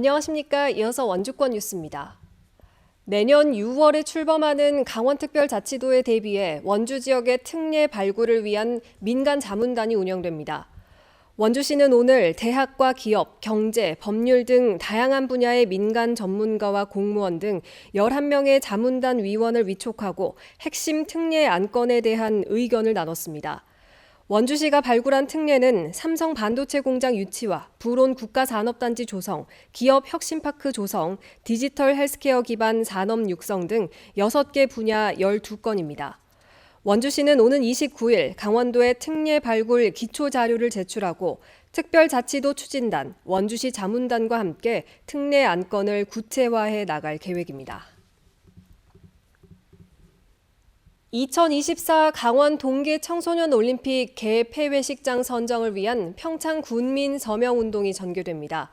안녕하십니까. 이어서 원주권 뉴스입니다. 내년 6월에 출범하는 강원특별자치도에 대비해 원주 지역의 특례 발굴을 위한 민간 자문단이 운영됩니다. 원주시는 오늘 대학과 기업, 경제, 법률 등 다양한 분야의 민간 전문가와 공무원 등 11명의 자문단 위원을 위촉하고 핵심 특례 안건에 대한 의견을 나눴습니다. 원주시가 발굴한 특례는 삼성 반도체 공장 유치와 불온 국가산업단지 조성, 기업 혁신파크 조성, 디지털 헬스케어 기반 산업 육성 등 6개 분야 12건입니다. 원주시는 오는 29일 강원도에 특례 발굴 기초 자료를 제출하고 특별자치도 추진단, 원주시 자문단과 함께 특례 안건을 구체화해 나갈 계획입니다. 2024 강원 동계 청소년 올림픽 개폐회식장 선정을 위한 평창 군민 서명 운동이 전개됩니다.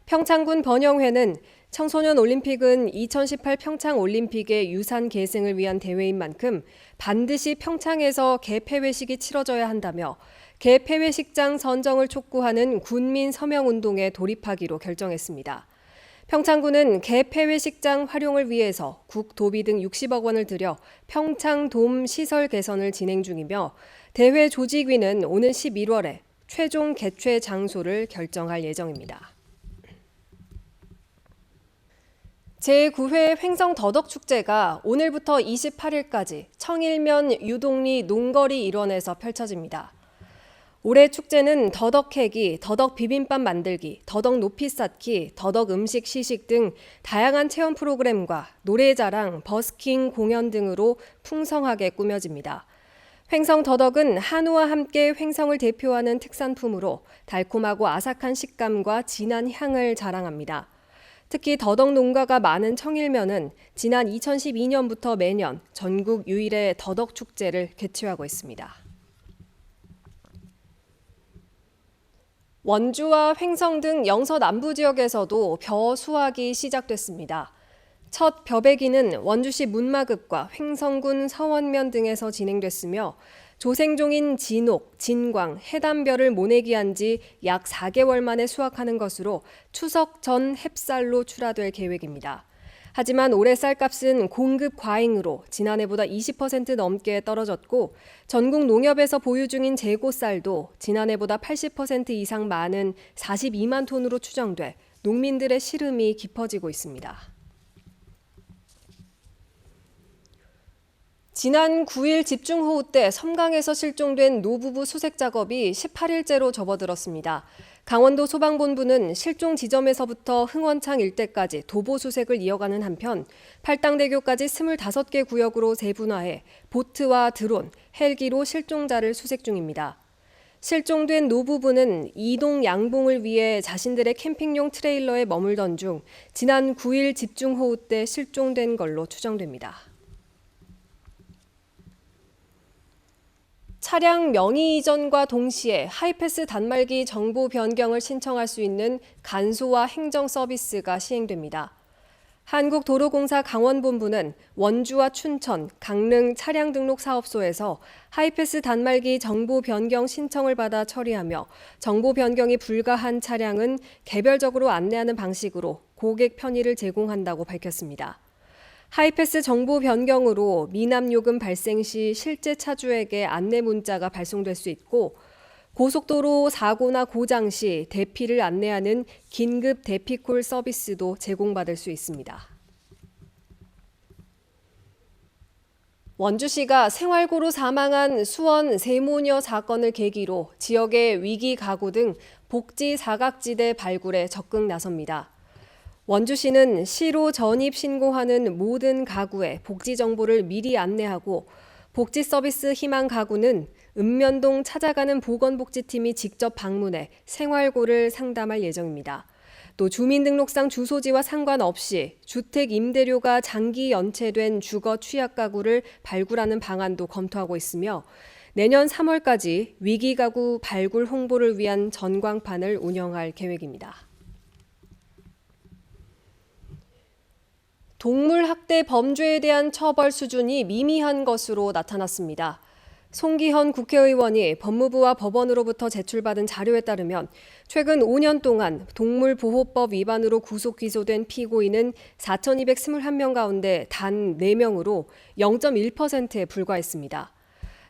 평창군 번영회는 청소년 올림픽은 2018 평창 올림픽의 유산 계승을 위한 대회인 만큼 반드시 평창에서 개폐회식이 치러져야 한다며 개폐회식장 선정을 촉구하는 군민 서명 운동에 돌입하기로 결정했습니다. 평창군은 개폐회식장 활용을 위해서 국, 도비 등 60억 원을 들여 평창돔 시설 개선을 진행 중이며 대회 조직위는 오는 11월에 최종 개최 장소를 결정할 예정입니다. 제9회 횡성더덕축제가 오늘부터 28일까지 청일면 유동리 농거리 일원에서 펼쳐집니다. 올해 축제는 더덕 캐기, 더덕 비빔밥 만들기, 더덕 높이 쌓기, 더덕 음식 시식 등 다양한 체험 프로그램과 노래자랑, 버스킹 공연 등으로 풍성하게 꾸며집니다. 횡성 더덕은 한우와 함께 횡성을 대표하는 특산품으로 달콤하고 아삭한 식감과 진한 향을 자랑합니다. 특히 더덕 농가가 많은 청일면은 지난 2012년부터 매년 전국 유일의 더덕 축제를 개최하고 있습니다. 원주와 횡성 등 영서 남부 지역에서도 벼 수확이 시작됐습니다. 첫 벼베기는 원주시 문마급과 횡성군 서원면 등에서 진행됐으며 조생종인 진옥, 진광, 해담벼를 모내기한 지 약 4개월 만에 수확하는 것으로 추석 전 햅쌀로 출하될 계획입니다. 하지만 올해 쌀값은 공급 과잉으로 지난해보다 20% 넘게 떨어졌고 전국 농협에서 보유 중인 재고쌀도 지난해보다 80% 이상 많은 42만 톤으로 추정돼 농민들의 시름이 깊어지고 있습니다. 지난 9일 집중호우 때 섬강에서 실종된 노부부 수색 작업이 18일째로 접어들었습니다. 강원도 소방본부는 실종 지점에서부터 흥원창 일대까지 도보 수색을 이어가는 한편 팔당대교까지 25개 구역으로 재분화해 보트와 드론, 헬기로 실종자를 수색 중입니다. 실종된 노부부는 이동 양봉을 위해 자신들의 캠핑용 트레일러에 머물던 중 지난 9일 집중호우 때 실종된 걸로 추정됩니다. 차량 명의 이전과 동시에 하이패스 단말기 정보 변경을 신청할 수 있는 간소화 행정 서비스가 시행됩니다. 한국도로공사 강원본부는 원주와 춘천, 강릉 차량 등록 사업소에서 하이패스 단말기 정보 변경 신청을 받아 처리하며 정보 변경이 불가한 차량은 개별적으로 안내하는 방식으로 고객 편의를 제공한다고 밝혔습니다. 하이패스 정보 변경으로 미납 요금 발생 시 실제 차주에게 안내 문자가 발송될 수 있고 고속도로 사고나 고장 시 대피를 안내하는 긴급 대피콜 서비스도 제공받을 수 있습니다. 원주시가 생활고로 사망한 수원 세모녀 사건을 계기로 지역의 위기 가구 등 복지 사각지대 발굴에 적극 나섭니다. 원주시는 시로 전입 신고하는 모든 가구에 복지 정보를 미리 안내하고 복지 서비스 희망 가구는 읍면동 찾아가는 보건복지팀이 직접 방문해 생활고를 상담할 예정입니다. 또 주민등록상 주소지와 상관없이 주택 임대료가 장기 연체된 주거 취약 가구를 발굴하는 방안도 검토하고 있으며 내년 3월까지 위기 가구 발굴 홍보를 위한 전광판을 운영할 계획입니다. 동물 학대 범죄에 대한 처벌 수준이 미미한 것으로 나타났습니다. 송기현 국회의원이 법무부와 법원으로부터 제출받은 자료에 따르면 최근 5년 동안 동물보호법 위반으로 구속 기소된 피고인은 4,221명 가운데 단 4명으로 0.1%에 불과했습니다.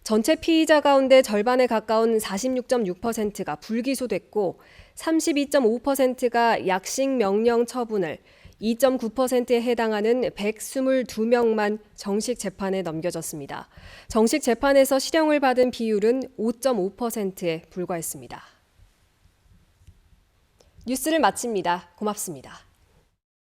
전체 피의자 가운데 절반에 가까운 46.6%가 불기소됐고 32.5%가 약식 명령 처분을, 2.9%에 해당하는 122명만 정식 재판에 넘겨졌습니다. 정식 재판에서 실형을 받은 비율은 5.5%에 불과했습니다. 뉴스를 마칩니다. 고맙습니다.